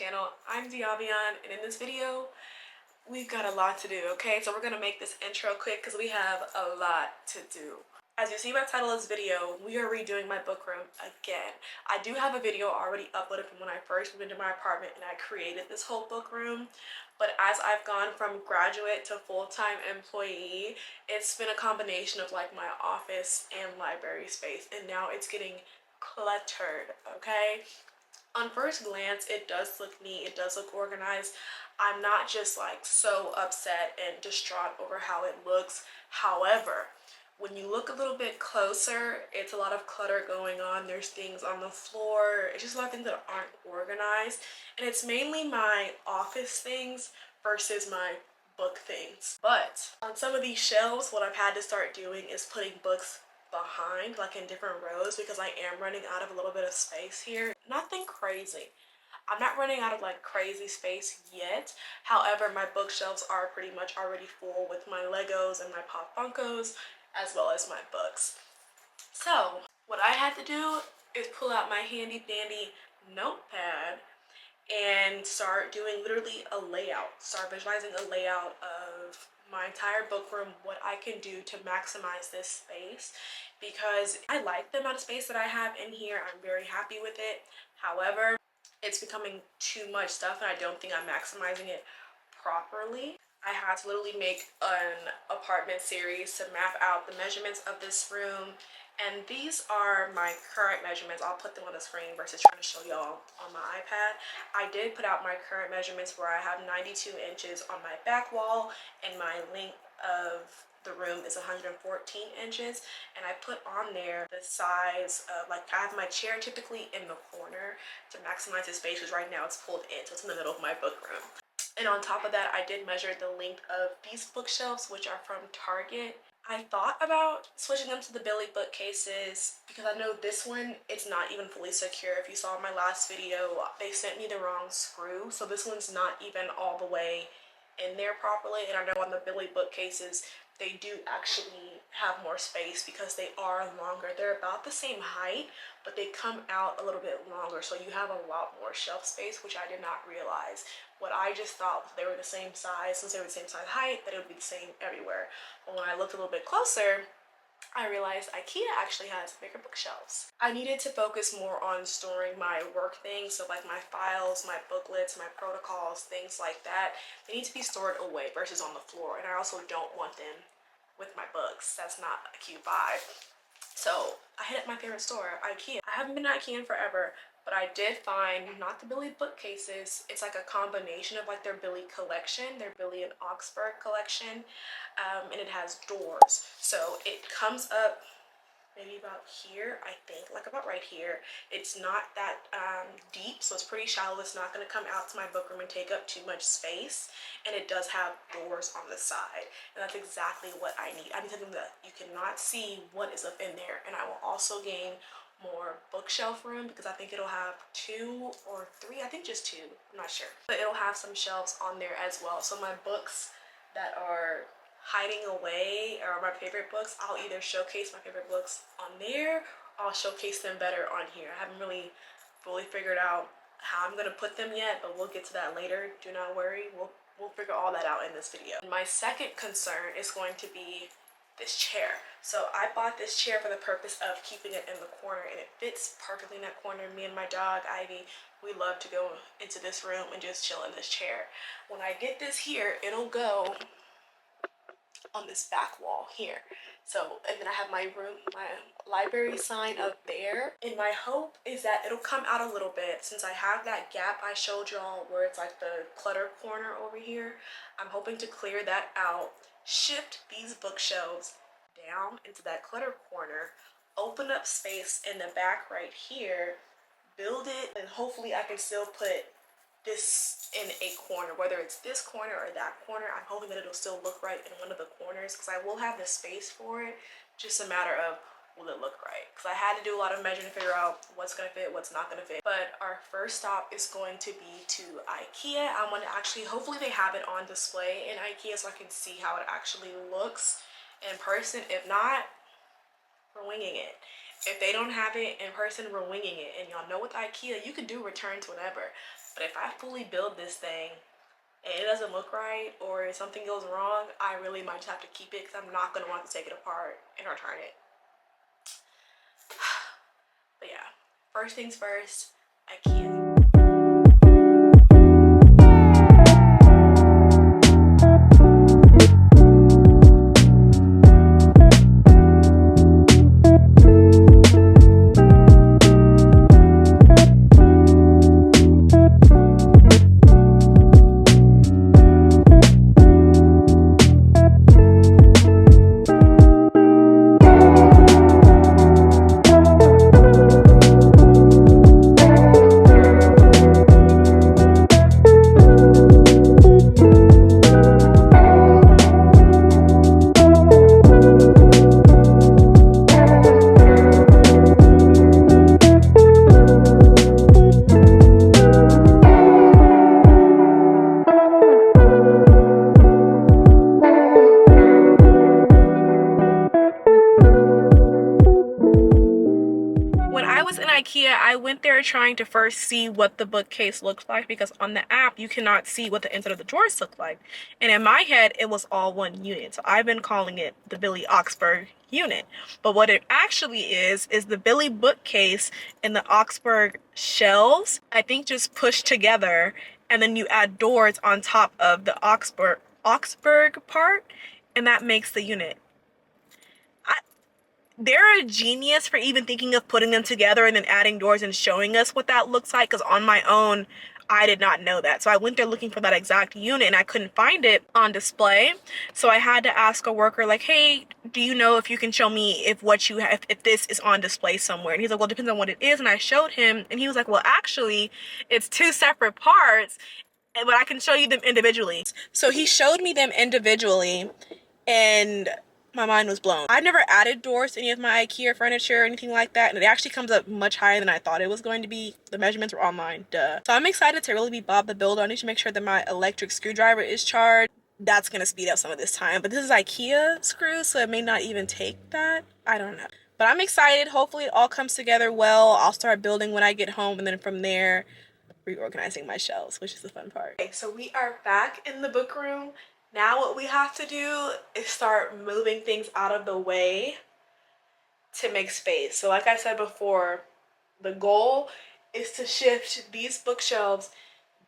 channel. I'm Diavion, and in this video, we've got a lot to do, okay? So we're gonna make this intro quick because we have a lot to do. As you see by the title of this video, we are redoing my book room again. I do have a video already uploaded from when I first moved into my apartment and I created this whole book room. But as I've gone from graduate to full-time employee, it's been a combination of like my office and library space, and now it's getting cluttered, okay? On first glance, it does look neat, it does look organized. I'm not just like so upset and distraught over how it looks. However, when you look a little bit closer, it's a lot of clutter going on. There's things on the floor. It's just a lot of things that aren't organized. And it's mainly my office things versus my book things. But on some of these shelves, what I've had to start doing is putting books behind, like in different rows, because I am running out of a little bit of space here. Nothing crazy. I'm not running out of like crazy space yet. However, my bookshelves are pretty much already full with my Legos and my Pop Funkos, as well as my books. So what I had to do is pull out my handy dandy notepad and start doing literally a layout, start visualizing a layout of my entire book room, what I can do to maximize this space, because I like the amount of space that I have in here. I'm very happy with it. However, it's becoming too much stuff and I don't think I'm maximizing it properly. I had to literally make an apartment series to map out the measurements of this room, and these are my current measurements. I'll put them on the screen versus trying to show y'all on my iPad. I did put out my current measurements where I have 92 inches on my back wall and my length of the room is 114 inches, and I put on there the size of, like, I have my chair typically in the corner to maximize the space, because right now it's pulled in, so it's in the middle of my book room. And on top of that, I did measure the length of these bookshelves, which are from Target. I thought about switching them to the Billy bookcases because I know this one, it's not even fully secure. If you saw my last video, they sent me the wrong screw, so this one's not even all the way in there properly. And I know on the Billy bookcases, they do actually have more space because they are longer. They're about the same height, but they come out a little bit longer, so you have a lot more shelf space, which I did not realize. What I just thought they were the same size, since they were the same size height, that it would be the same everywhere. But when I looked a little bit closer, I realized IKEA actually has bigger bookshelves. I needed to focus more on storing my work things, so like my files, my booklets, my protocols, things like that. They need to be stored away versus on the floor, and I also don't want them with my books. That's not a cute vibe. So I hit up my favorite store, IKEA. I haven't been to IKEA in forever, but I did find not the Billy bookcases. It's like a combination of like their Billy collection, their Billy and Oxford collection, and it has doors. So it comes up maybe about here, I think, like about right here. It's not that deep, so it's pretty shallow. It's not going to come out to my book room and take up too much space, and it does have doors on the side, and that's exactly what I need. I need something that you cannot see what is up in there, and I will also gain more bookshelf room because I think it'll have 2 or 3, I think just 2, I'm not sure, but it'll have some shelves on there as well. So my books that are hiding away or my favorite books, I'll either showcase my favorite books on there or I'll showcase them better on here. I haven't really fully figured out how I'm gonna put them yet, but we'll get to that later. Do not worry, we'll figure all that out in this video. My second concern is going to be this chair. So I bought this chair for the purpose of keeping it in the corner, and it fits perfectly in that corner. Me and my dog Ivy, we love to go into this room and just chill in this chair. When I get this here, it'll go on this back wall here. So, and then I have my room, my library sign up there, and my hope is that it'll come out a little bit. Since I have that gap I showed y'all where it's like the clutter corner over here, I'm hoping to clear that out, shift these bookshelves down into that clutter corner, open up space in the back right here, build it, and hopefully I can still put this in a corner, whether it's this corner or that corner. I'm hoping that it'll still look right in one of the corners, because I will have the space for it, just a matter of will it look right, because I had to do a lot of measuring to figure out what's gonna fit, what's not gonna fit. But our first stop is going to be to IKEA. I want to actually, hopefully they have it on display in IKEA so I can see how it actually looks in person. If not, we're winging it. If they don't have it in person, we're winging it. And y'all know with IKEA, you can do returns whenever. But if I fully build this thing and it doesn't look right or if something goes wrong, I really might just have to keep it because I'm not going to want to take it apart and return it. But yeah, first things first, IKEA. IKEA, I went there trying to first see what the bookcase looks like because on the app you cannot see what the inside of the drawers look like, and in my head it was all one unit, so I've been calling it the Billy Oxburg unit. But what it actually is the Billy bookcase and the Oxburg shelves, I think, just pushed together, and then you add doors on top of the Oxburg part, and that makes the unit. They're a genius for even thinking of putting them together and then adding doors and showing us what that looks like, because on my own I did not know that. So I went there looking for that exact unit and I couldn't find it on display, so I had to ask a worker, like, hey, do you know if you can show me if what you have, if this is on display somewhere? And he's like, well, it depends on what it is. And I showed him and he was like, well, actually it's two separate parts, but I can show you them individually. So he showed me them individually and my mind was blown. I've never added doors to any of my IKEA furniture or anything like that, and it actually comes up much higher than I thought it was going to be. The measurements were online, duh. So I'm excited to really be Bob the Builder. I need to make sure that my electric screwdriver is charged. That's gonna speed up some of this time, but this is IKEA screws, so it may not even take that. I don't know. But I'm excited. Hopefully it all comes together well. I'll start building when I get home, and then from there, reorganizing my shelves, which is the fun part. Okay, so we are back in the book room. Now what we have to do is start moving things out of the way to make space. So like I said before, the goal is to shift these bookshelves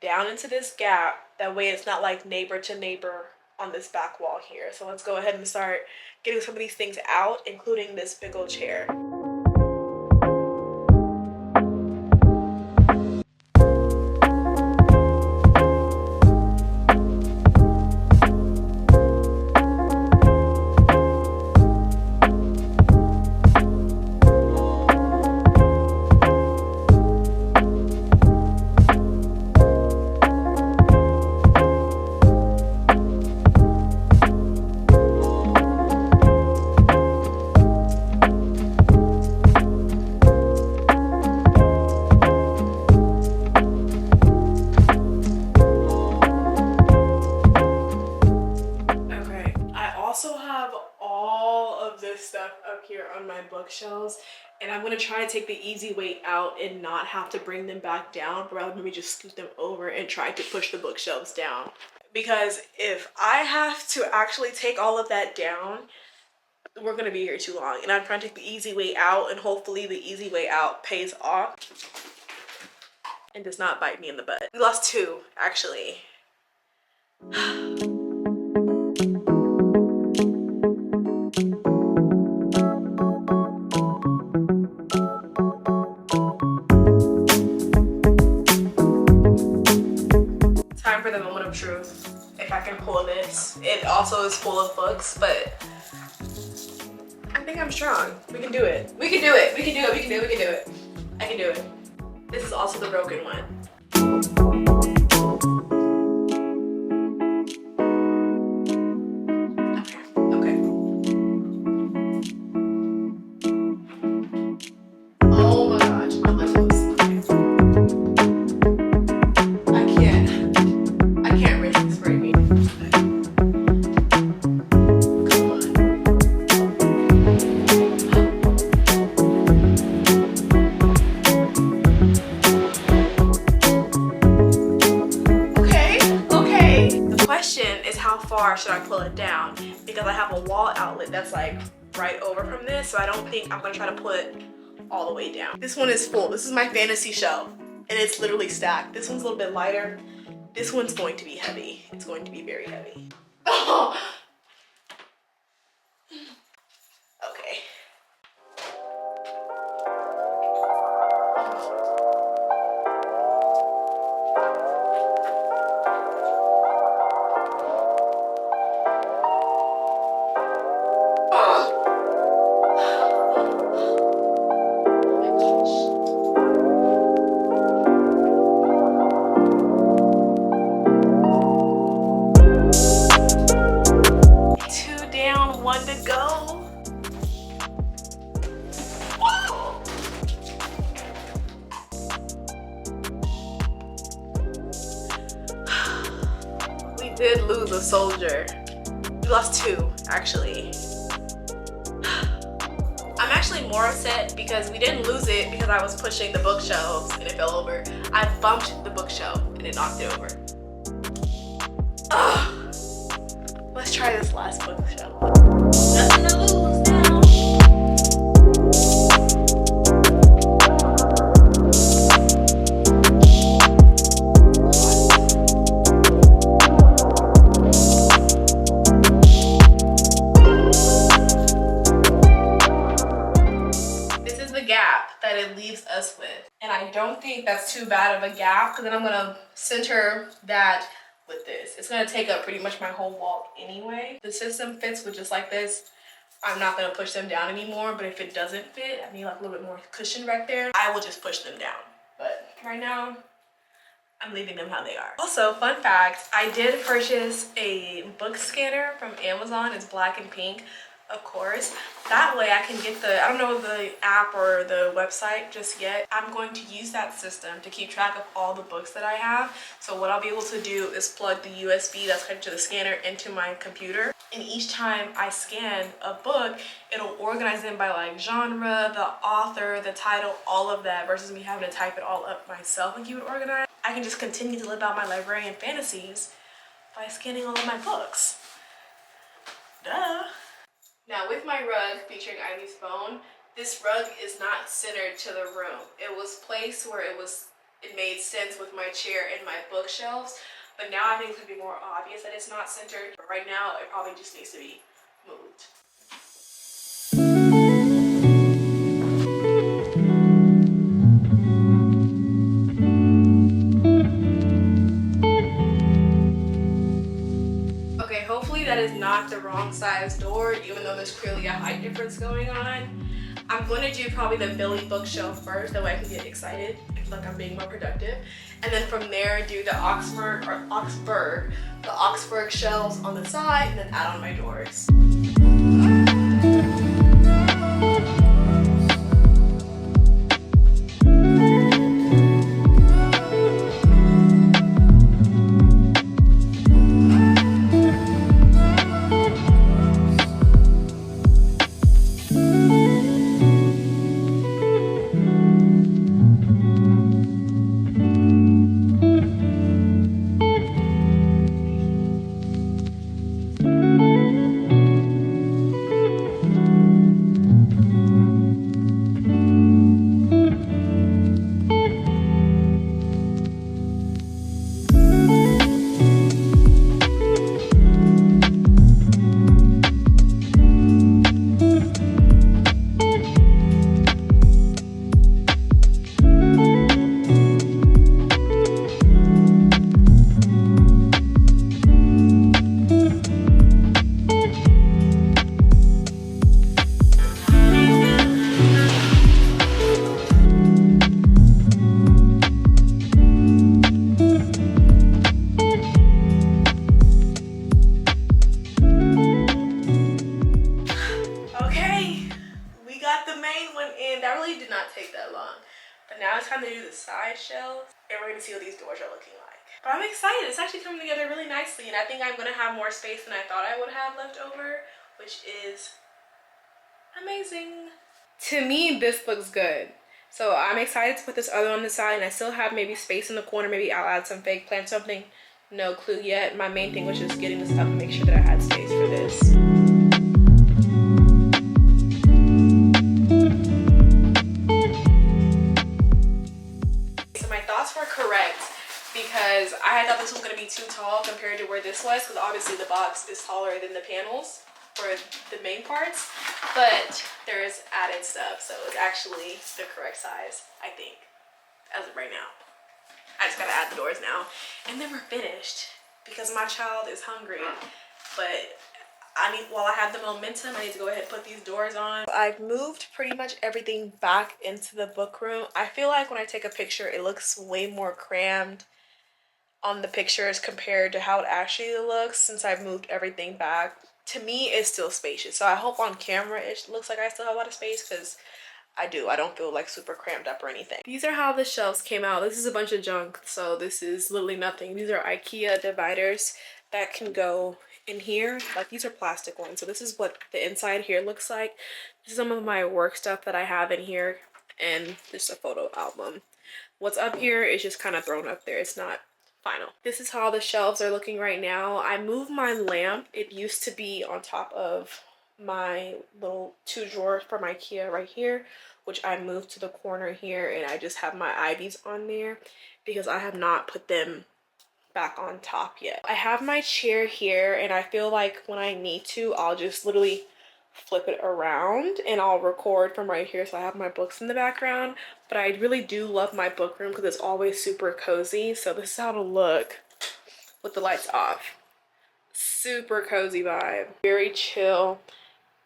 down into this gap. That way it's not like neighbor to neighbor on this back wall here. So let's go ahead and start getting some of these things out, including this big old chair. On my bookshelves, and I'm going to try to take the easy way out and not have to bring them back down, but rather maybe just scoot them over and try to push the bookshelves down. Because if I have to actually take all of that down, we're going to be here too long, and I'm trying to take the easy way out, and hopefully the easy way out pays off and does not bite me in the butt. We lost two, actually. For the moment of truth, if I can pull this. It also is full of books, but I think I'm strong. We can do it. We can do it. We can do it. We can do it. We can do it. I can do it. This is also the broken one. Okay. Oh my gosh, I'm my toes. far should I pull it down, because I have a wall outlet that's like right over from this, so I don't think I'm gonna try to pull it all the way down. This one is full. This is my fantasy shelf, and it's literally stacked. This one's a little bit lighter. This one's going to be heavy. It's going to be very heavy. Okay. 2 down, 1 to go. We did lose a soldier. We lost 2, actually. I'm actually more upset because we didn't lose it because I was pushing the bookshelves and it fell over. I bumped the bookshelf and it knocked it over. Ugh. Let's try this last bookshelf. Nothing to lose now. This is the gap that it leaves us with. And I don't think that's too bad of a gap, because then I'm gonna center that with this. It's gonna take up pretty much my whole wall anyway. The system fits with just like this. I'm not gonna push them down anymore, but if it doesn't fit, I need like a little bit more cushion right there, I will just push them down. But right now, I'm leaving them how they are. Also, fun fact, I did purchase a book scanner from Amazon. It's black and pink, of course. That way I can get I don't know the app or the website just yet. I'm going to use that system to keep track of all the books that I have. So what I'll be able to do is plug the USB that's connected to the scanner into my computer. And each time I scan a book, it'll organize them by like genre, the author, the title, all of that, versus me having to type it all up myself and keep it organized. I can just continue to live out my librarian fantasies by scanning all of my books. Duh. Now with my rug featuring Ivy's phone, this rug is not centered to the room. It was placed where it made sense with my chair and my bookshelves, but now I think it's gonna be more obvious that it's not centered. But right now, it probably just needs to be moved. Okay, hopefully that is not the wrong size door, even though there's clearly a height difference going on. I'm going to do probably the Billy bookshelf first, that way I can get excited, like I'm being more productive. And then from there, do the Oxford shelves on the side, and then add on my doors. Now it's time to do the side shelves, and we're gonna see what these doors are looking like. But I'm excited. It's actually coming together really nicely, and I think I'm gonna have more space than I thought I would have left over, which is amazing. To me, this looks good. So I'm excited to put this other on the side, and I still have maybe space in the corner. Maybe I'll add some fake plants, something no clue yet. My main thing was just getting this up and make sure that I had space for this. So my thoughts were correct because I thought this was going to be too tall compared to where this was, because obviously the box is taller than the panels for the main parts, but there's added stuff, so it's actually the correct size, I think, as of right now. I just gotta add the doors now, and then we're finished because my child is hungry. But while I have the momentum, I need to go ahead and put these doors on. I've moved pretty much everything back into the book room. I feel like when I take a picture, it looks way more crammed on the pictures compared to how it actually looks, since I've moved everything back. To me, it's still spacious. So I hope on camera it looks like I still have a lot of space, because I do. I don't feel like super cramped up or anything. These are how the shelves came out. This is a bunch of junk, so this is literally nothing. These are IKEA dividers that can go in here. Like, these are plastic ones. So this is what the inside here looks like. This is some of my work stuff that I have in here, and just a photo album. What's up here is just kind of thrown up there. It's not final. This is how the shelves are looking right now. I moved my lamp. It used to be on top of my little 2 drawers from IKEA right here, which I moved to the corner here, and I just have my ivies on there because I have not put them back on top yet. I have my chair here, and I feel like when I need to, I'll just literally flip it around and I'll record from right here, so I have my books in the background. But I really do love my book room because it's always super cozy. So this is how it'll look with the lights off. Super cozy vibe, very chill,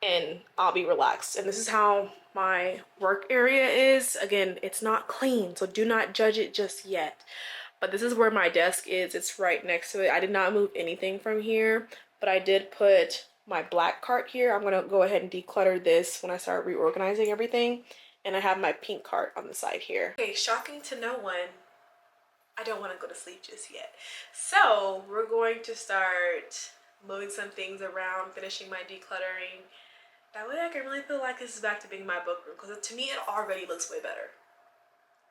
and I'll be relaxed. And this is how my work area is. Again, it's not clean, so do not judge it just yet. But this is where my desk is. It's right next to it. I did not move anything from here, but I did put my black cart here. I'm gonna go ahead and declutter this when I start reorganizing everything. And I have my pink cart on the side here. Okay, shocking to no one, I don't want to go to sleep just yet. So we're going to start moving some things around, finishing my decluttering. That way I can really feel like this is back to being my book room, because to me it already looks way better.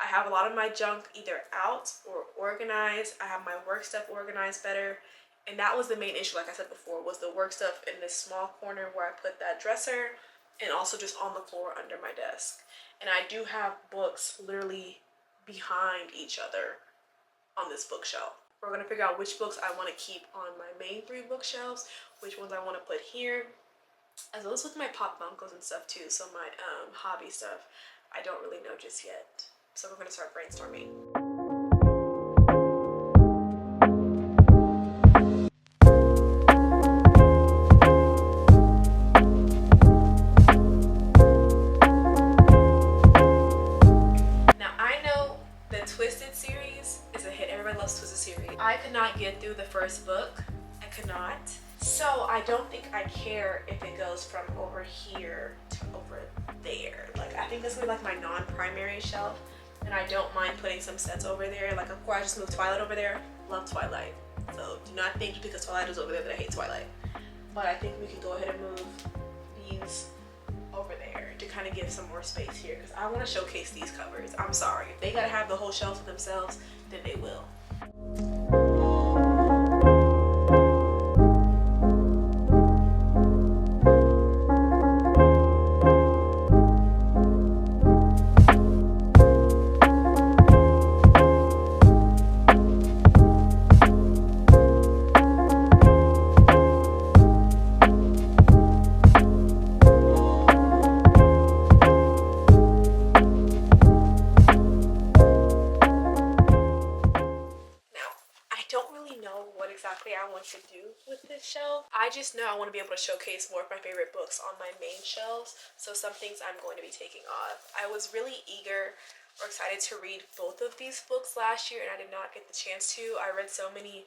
I have a lot of my junk either out or organized. I have my work stuff organized better. And that was the main issue, like I said before, was the work stuff in this small corner where I put that dresser, and also just on the floor under my desk. And I do have books literally behind each other on this bookshelf. We're gonna figure out which books I want to keep on my main 3 bookshelves, which ones I want to put here, as well as with my pop Funkos and stuff too. So my hobby stuff, I don't really know just yet. So we're gonna start brainstorming. I could not get through the first book. I could not. So I don't think I care if it goes from over here to over there. Like, I think this would be like my non-primary shelf, and I don't mind putting some sets over there. Like, of course, I just moved Twilight over there. Love Twilight. So do not think because Twilight is over there that I hate Twilight. But I think we can go ahead and move these over there to kind of give some more space here, because I want to showcase these covers. I'm sorry. If they gotta have the whole shelf to themselves, then they will. To do with this shelf. I just know I want to be able to showcase more of my favorite books on my main shelves, so some things I'm going to be taking off. I was really eager or excited to read both of these books last year, and I did not get the chance to. I read so many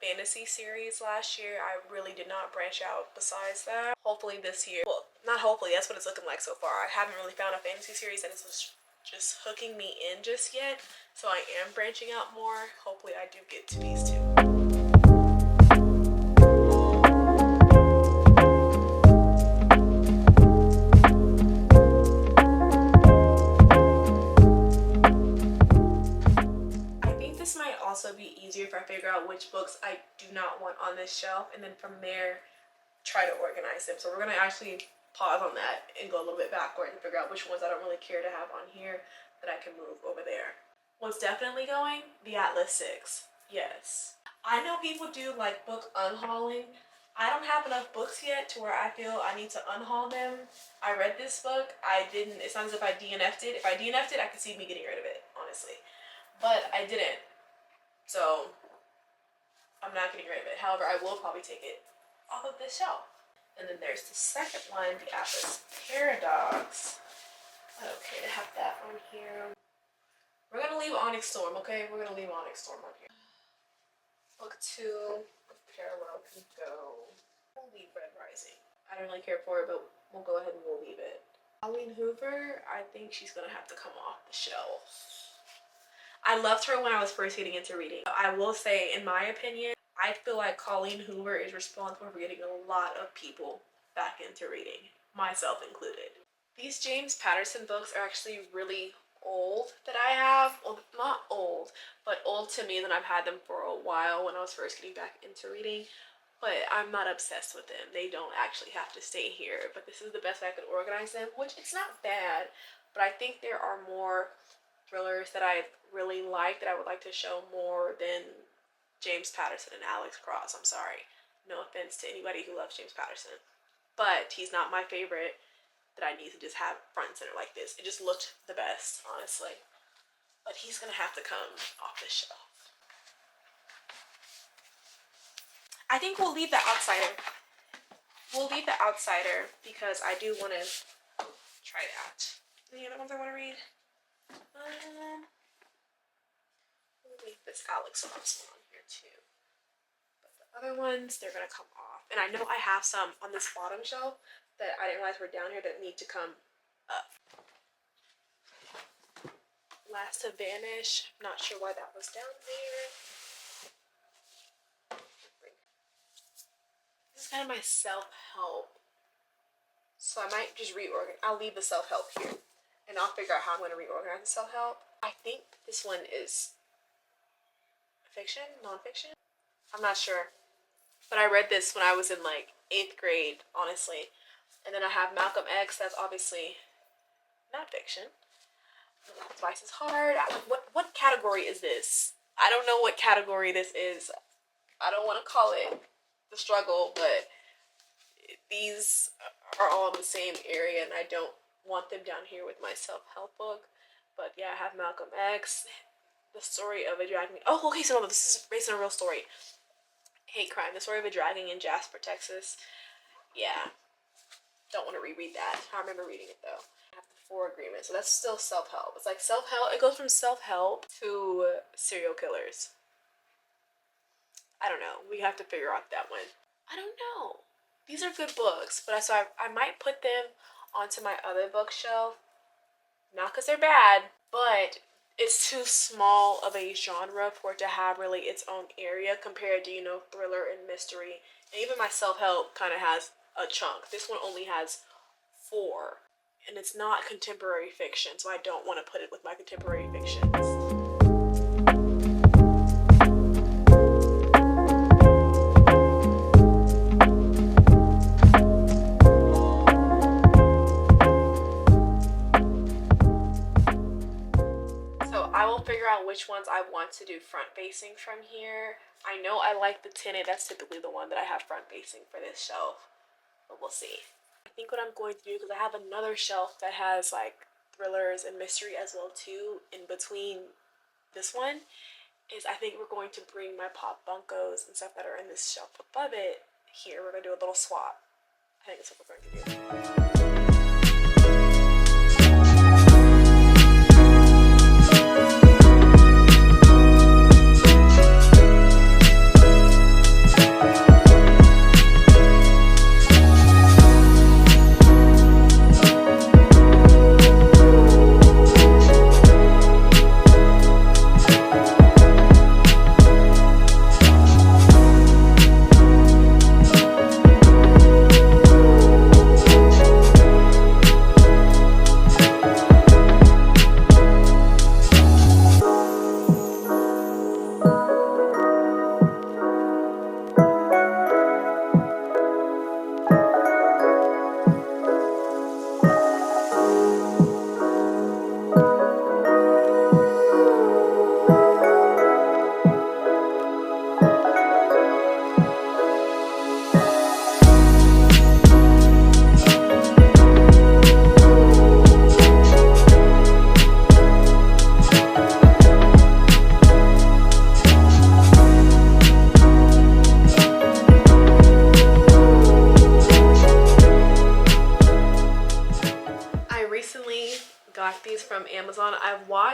fantasy series last year. I really did not branch out besides that. Hopefully this year, well, not hopefully, that's what it's looking like so far. I haven't really found a fantasy series that is just hooking me in just yet, so I am branching out more. Hopefully I do get to these two. I figure out which books I do not want on this shelf, and then from there try to organize them. So we're gonna actually pause on that and go a little bit backward and figure out which ones I don't really care to have on here that I can move over there. What's definitely going? The Atlas 6. Yes. I know people do like book unhauling. I don't have enough books yet to where I feel I need to unhaul them. I read this book. I didn't. It sounds as if I DNF'd it. If I DNF'd it, I could see me getting rid of it, honestly. But I didn't. So I'm not getting rid of it. However, I will probably take it off of this shelf. And then there's the second one, the Atlas Paradox. Okay, to have that on here. We're gonna leave Onyx Storm, okay? We're gonna leave Onyx Storm on here. Book 2 of Parallel can go. We'll leave Red Rising. I don't really care for it, but we'll go ahead and we'll leave it. Colleen Hoover, I think she's gonna have to come off the shelf. I loved her when I was first getting into reading. I will say, in my opinion, I feel like Colleen Hoover is responsible for getting a lot of people back into reading, myself included. These James Patterson books are actually really old that I have. Well, not old, but old to me that I've had them for a while when I was first getting back into reading. But I'm not obsessed with them. They don't actually have to stay here. But this is the best way I could organize them, which it's not bad. But I think there are more thrillers that I really like that I would like to show more than James Patterson and Alex Cross. I'm sorry. No offense to anybody who loves James Patterson. But he's not my favorite that I need to just have front and center like this. It just looked the best, honestly. But he's gonna have to come off the shelf. I think we'll leave the Outsider. We'll leave the Outsider because I do want to try that. Any other ones I want to read? We'll leave this Alex Cross one on here too. But the other ones, they're gonna come off. And I know I have some on this bottom shelf that I didn't realize were down here that need to come up. Last to Vanish. I'm not sure why that was down there. This is kind of my self-help. So I might just reorganize. I'll leave the self-help here. And I'll figure out how I'm going to reorganize the self-help. I think this one is fiction, non-fiction. I'm not sure. But I read this when I was in like 8th grade, honestly. And then I have Malcolm X, that's obviously not fiction. Twice as Hard. What category is this? I don't know what category this is. I don't want to call it The Struggle, but these are all in the same area, and I don't want them down here with my self-help book. But yeah, I have Malcolm X, The Story of a Dragon. Oh, okay, so no, this is based on a real story. Hate crime. The Story of a Dragon in Jasper, Texas. Yeah. Don't want to reread that. I remember reading it though. I have the 4 Agreements, so that's still self-help. It's like self-help. It goes from self-help to serial killers. I don't know. We have to figure out that one. I don't know. These are good books, but I might put them onto my other bookshelf. Not because they're bad, but it's too small of a genre for it to have really its own area compared to, you know, thriller and mystery. And even my self-help kind of has a chunk. This one only has 4. And it's not contemporary fiction, so I don't want to put it with my contemporary fictions. Which ones I want to do front facing from here. I know I like the tinted. That's typically the one that I have front facing for this shelf, but we'll see. I think what I'm going to do, because I have another shelf that has like thrillers and mystery as well too in between this one, is I think we're going to bring my pop bunkos and stuff that are in this shelf above it here. We're going to do a little swap. I think that's what we're going to do.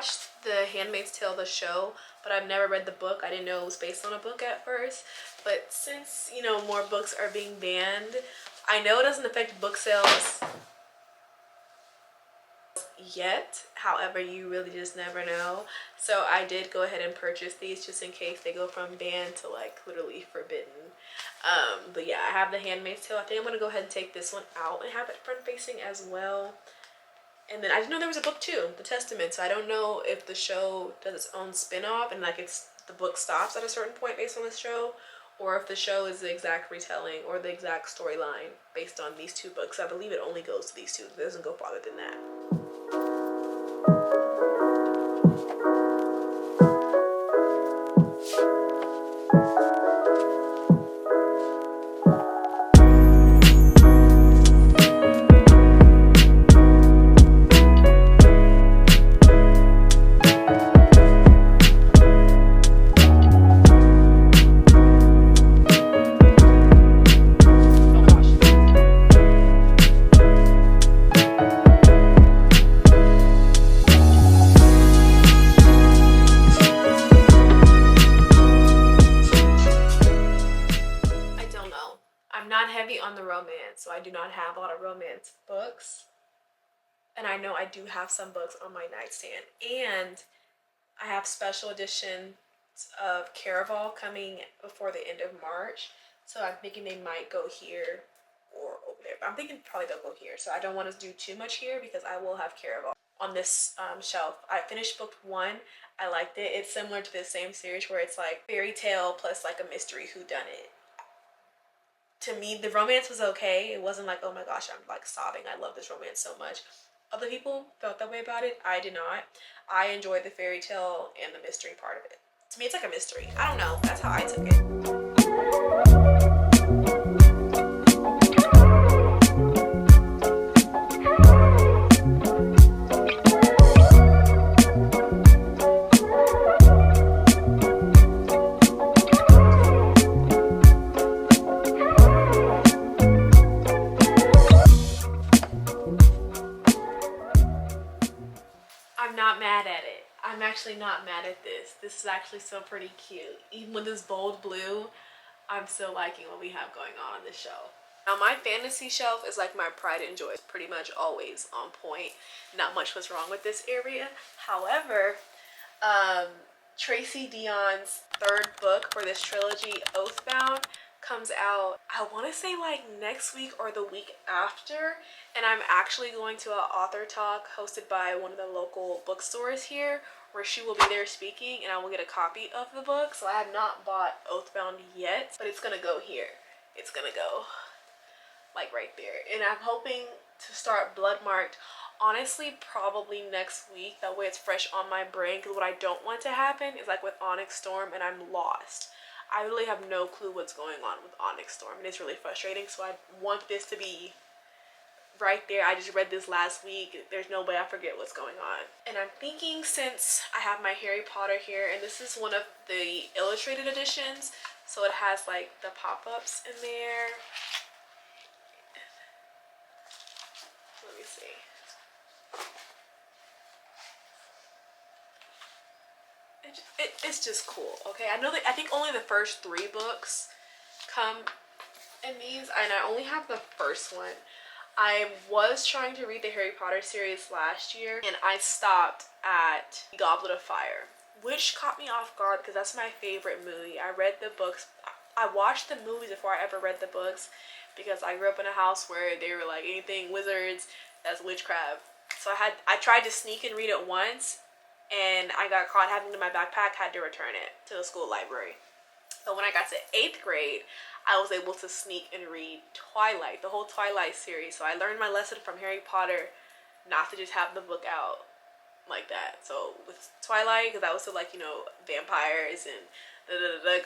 watched The Handmaid's Tale, the show, but I've never read the book. I didn't know it was based on a book at first. But since, you know, more books are being banned, I know it doesn't affect book sales yet. However, you really just never know. So I did go ahead and purchase these just in case they go from banned to like literally forbidden. But yeah, I have The Handmaid's Tale. I think I'm gonna go ahead and take this one out and have it front facing as well. And then I didn't know there was a book too, The Testament. So I don't know if the show does its own spin-off and like the book stops at a certain point based on the show, or if the show is the exact retelling or the exact storyline based on these two books. I believe it only goes to these two. It doesn't go farther than that. On the romance, so I do not have a lot of romance books, and I know I do have some books on my nightstand, and I have special editions of Caraval coming before the end of March, so I'm thinking they might go here or over there, but I'm thinking probably they'll go here, so I don't want to do too much here because I will have Caraval on this shelf. I finished book 1. I liked it. It's similar to the same series where it's like fairy tale plus like a mystery whodunit. To me, the romance was okay. It wasn't like, oh my gosh, I'm like sobbing. I love this romance so much. Other people felt that way about it. I did not. I enjoyed the fairy tale and the mystery part of it. To me, it's like a mystery. I don't know. That's how I took it. I'm not mad at it. I'm actually not mad at this. This is actually still pretty cute. Even with this bold blue, I'm still liking what we have going on this shelf. Now my fantasy shelf is like my pride and joy. It's pretty much always on point. Not much was wrong with this area. However, Tracy Dion's third book for this trilogy, Oathbound, comes out, I want to say like next week or the week after, and I'm actually going to an author talk hosted by one of the local bookstores here where she will be there speaking, and I will get a copy of the book. So I have not bought Oathbound yet, but it's gonna go here. It's gonna go like right there, and I'm hoping to start Bloodmarked honestly probably next week. That way it's fresh on my brain, because what I don't want to happen is like with Onyx Storm and I'm lost. I really have no clue what's going on with Onyx Storm, and it's really frustrating. So I want this to be right there. I just read this last week. There's no way I forget what's going on. And I'm thinking, since I have my Harry Potter here, and this is one of the illustrated editions, so it has like the pop-ups in there. Let me see. It's just cool. Okay, I know that I think only the first 3 books come in these, and I only have the first one. I was trying to read the Harry Potter series last year, and I stopped at Goblet of Fire, which caught me off guard because that's my favorite movie. I read the books. I watched the movies before I ever read the books, because I grew up in a house where they were like, anything wizards, that's witchcraft. So I tried to sneak and read it once, and I got caught having it in my backpack, had to return it to the school library. So when I got to 8th grade, I was able to sneak and read Twilight, the whole Twilight series. So I learned my lesson from Harry Potter not to just have the book out like that. So with Twilight, because I was still like, you know, vampires and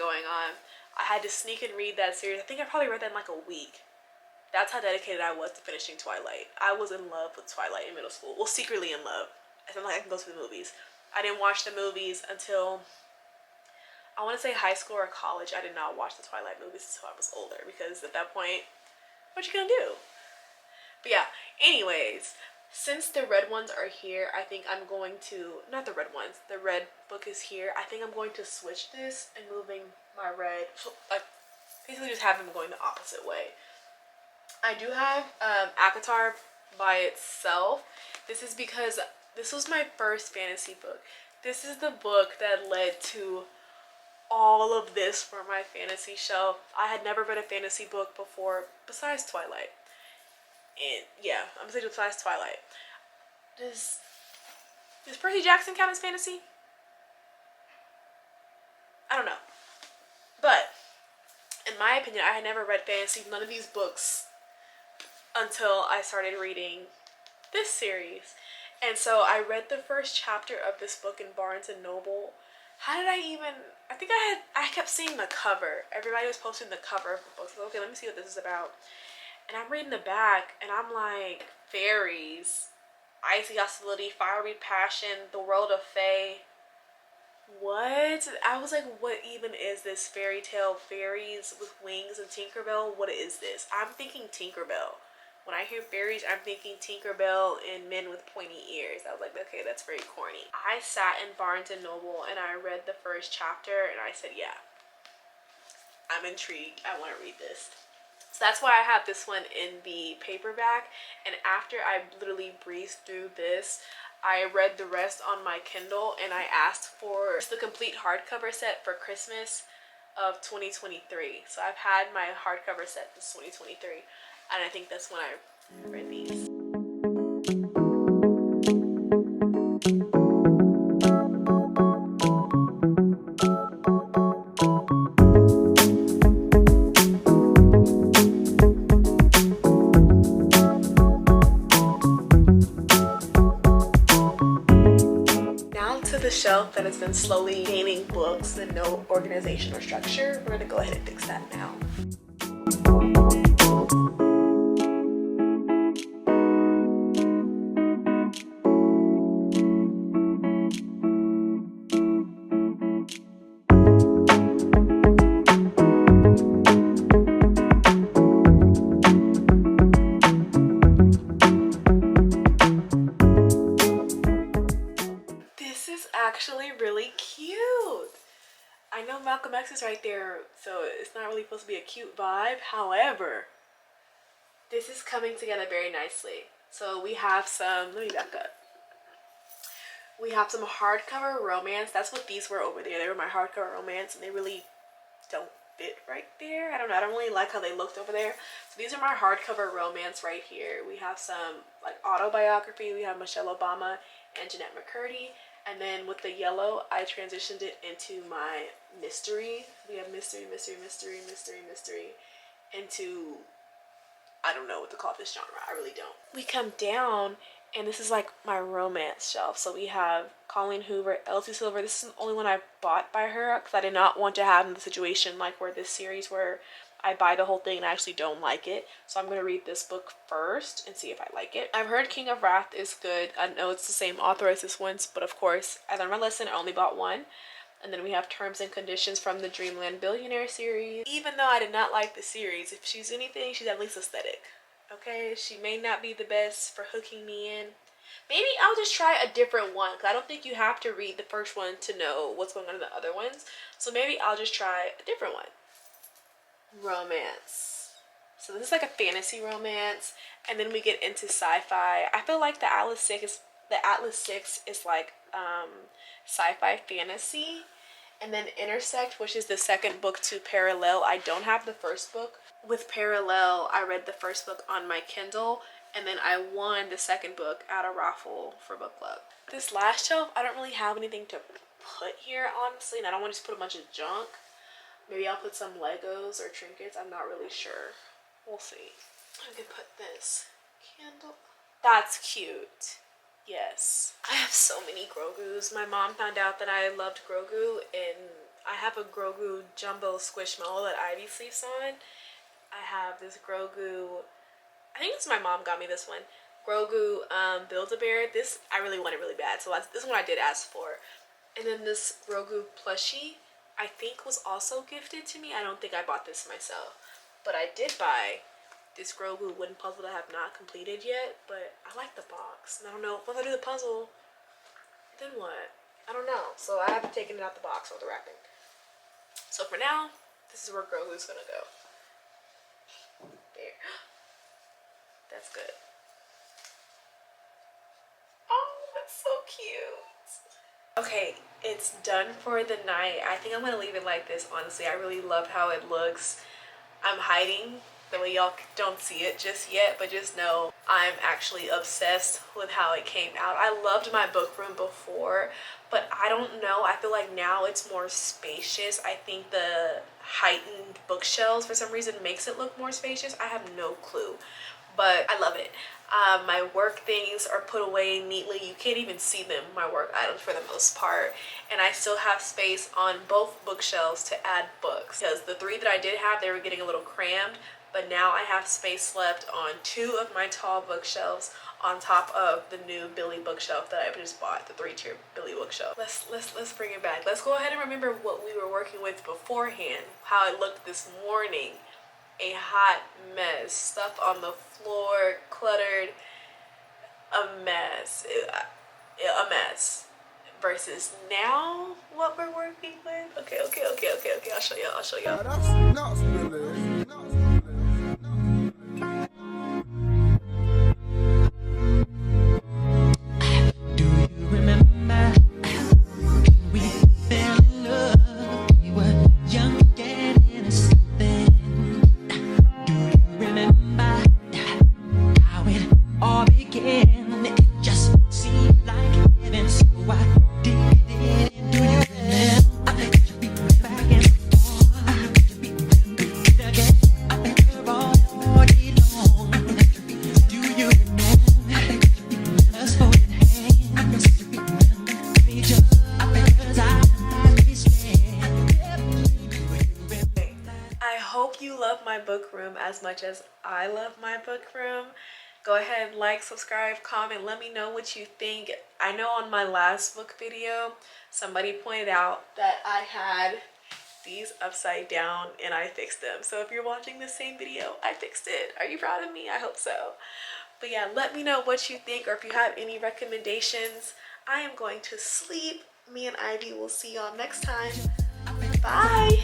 going on, I had to sneak and read that series. I think I probably read that in like a week. That's how dedicated I was to finishing Twilight. I was in love with Twilight in middle school. Well, secretly in love. It's not like I can go to the movies. I didn't watch the movies until, I want to say high school or college. I did not watch the Twilight movies until I was older, because at that point, what you gonna do? But yeah, anyways, since the red ones are here, I think I'm going to, not the red ones, the red book is here. I think I'm going to switch this and moving my red, like basically just have them going the opposite way. I do have ACOTAR by itself. This is because this was my first fantasy book. This is the book that led to all of this for my fantasy shelf. I had never read a fantasy book before besides Twilight. And yeah, I'm gonna say besides Twilight. Does Percy Jackson count as fantasy? I don't know. But in my opinion, I had never read fantasy, none of these books, until I started reading this series. And so I read the first chapter of this book in Barnes and Noble. How did I kept seeing the cover. Everybody was posting the cover of the book. So, okay, let me see what this is about. And I'm reading the back and I'm like, fairies, icy hostility, fiery passion, the world of fae. What? I was like, what even is this fairy tale? Fairies with wings and Tinkerbell? What is this? I'm thinking Tinkerbell. When I hear fairies, I'm thinking Tinkerbell and men with pointy ears. I was like, okay, that's very corny. I sat in Barnes and Noble and I read the first chapter and I said, yeah, I'm intrigued. I want to read this. So that's why I have this one in the paperback. And after I literally breezed through this, I read the rest on my Kindle and I asked for the complete hardcover set for Christmas of 2023. So I've had my hardcover set since 2023. And I think that's when I read these. Now to the shelf that has been slowly gaining books and no organization or structure. We're gonna go ahead and fix that now. Actually really cute. I know Malcolm X is right there, so it's not really supposed to be a cute vibe. However, this is coming together very nicely. So we have some, let me back up. We have some hardcover romance. That's what these were over there. They were my hardcover romance and they really don't fit right there. I don't know. I don't really like how they looked over there. So these are my hardcover romance right here. We have some like autobiography. We have Michelle Obama and Jeanette McCurdy. And then with the yellow, I transitioned it into my mystery. We have mystery, into, I don't know what to call this genre. I really don't. We come down and this is like my romance shelf. So we have Colleen Hoover, Elsie Silver. This is the only one I bought by her because I did not want to have the situation like where this series where I buy the whole thing and I actually don't like it. So I'm going to read this book first and see if I like it. I've heard King of Wrath is good. I know it's the same author as this one, but of course, I learned my lesson. I only bought one. And then we have Terms and Conditions from the Dreamland Billionaire series. Even though I did not like the series, if she's anything, she's at least aesthetic. Okay? She may not be the best for hooking me in. Maybe I'll just try a different one because I don't think you have to read the first one to know what's going on in the other ones. So maybe I'll just try a different one. Romance. So this is like a fantasy romance, and then we get into sci-fi. I feel like the Atlas 6 is like sci-fi fantasy, and then Intersect, which is the second book to Parallel. I don't have the first book. With Parallel, I read the first book on my Kindle, and then I won the second book at a raffle for book club. This last shelf, I don't really have anything to put here, honestly, and I don't want to just put a bunch of junk. Maybe I'll put some Legos or trinkets. I'm not really sure. We'll see. I can put this candle. That's cute. Yes. I have so many Grogus. My mom found out that I loved Grogu, and I have a Grogu jumbo squishmallow that Ivy sleeps on. I have this Grogu. I think it's my mom got me this one. Grogu Build-A-Bear. This I really wanted really bad, so this one I did ask for. And then this Grogu plushie, I think was also gifted to me. I don't think I bought this myself, but I did buy this Grogu wooden puzzle that I have not completed yet, but I like the box. And I don't know, once I do the puzzle, then what? I don't know. So I haven't taken it out the box or the wrapping. So for now, this is where Grogu's gonna go. There. That's good. Oh, that's so cute. Okay, it's done for the night. I think I'm gonna leave it like this, honestly. I really love how it looks. I'm hiding the way y'all don't see it just yet, but just know I'm actually obsessed with how it came out. I loved my book room before, but I don't know, I feel like now it's more spacious. I think the heightened bookshelves for some reason makes it look more spacious. I have no clue, but I love it. My work things are put away neatly. You can't even see them, my work items for the most part. And I still have space on both bookshelves to add books, because the 3 that I did have, they were getting a little crammed. But now I have space left on 2 of my tall bookshelves on top of the new Billy bookshelf that I just bought, the 3-tier Billy bookshelf. Let's bring it back. Let's go ahead and remember what we were working with beforehand, how it looked this morning. A hot mess, stuff on the floor, cluttered, a mess, a mess. Versus now, what we're working with. Okay. I'll show y'all. That's nuts, Billy. Do you remember we fell in love? We were young and innocent then. Do you remember how it all began? It just seemed like heaven, so I did it. Do you remember? I bet you be back and forth. I bet you be again. I bet you're all day long. Do you remember? Us holding hands. Me just because I stand. I hope you love my book room as much as I love my book room. Go ahead, like, subscribe, comment, let me know what you think. I know on my last book video, somebody pointed out that I had these upside down and I fixed them. So if you're watching the same video, I fixed it. Are you proud of me? I hope so. But yeah, let me know what you think, or if you have any recommendations. I am going to sleep. Me and Ivy will see y'all next time. Bye.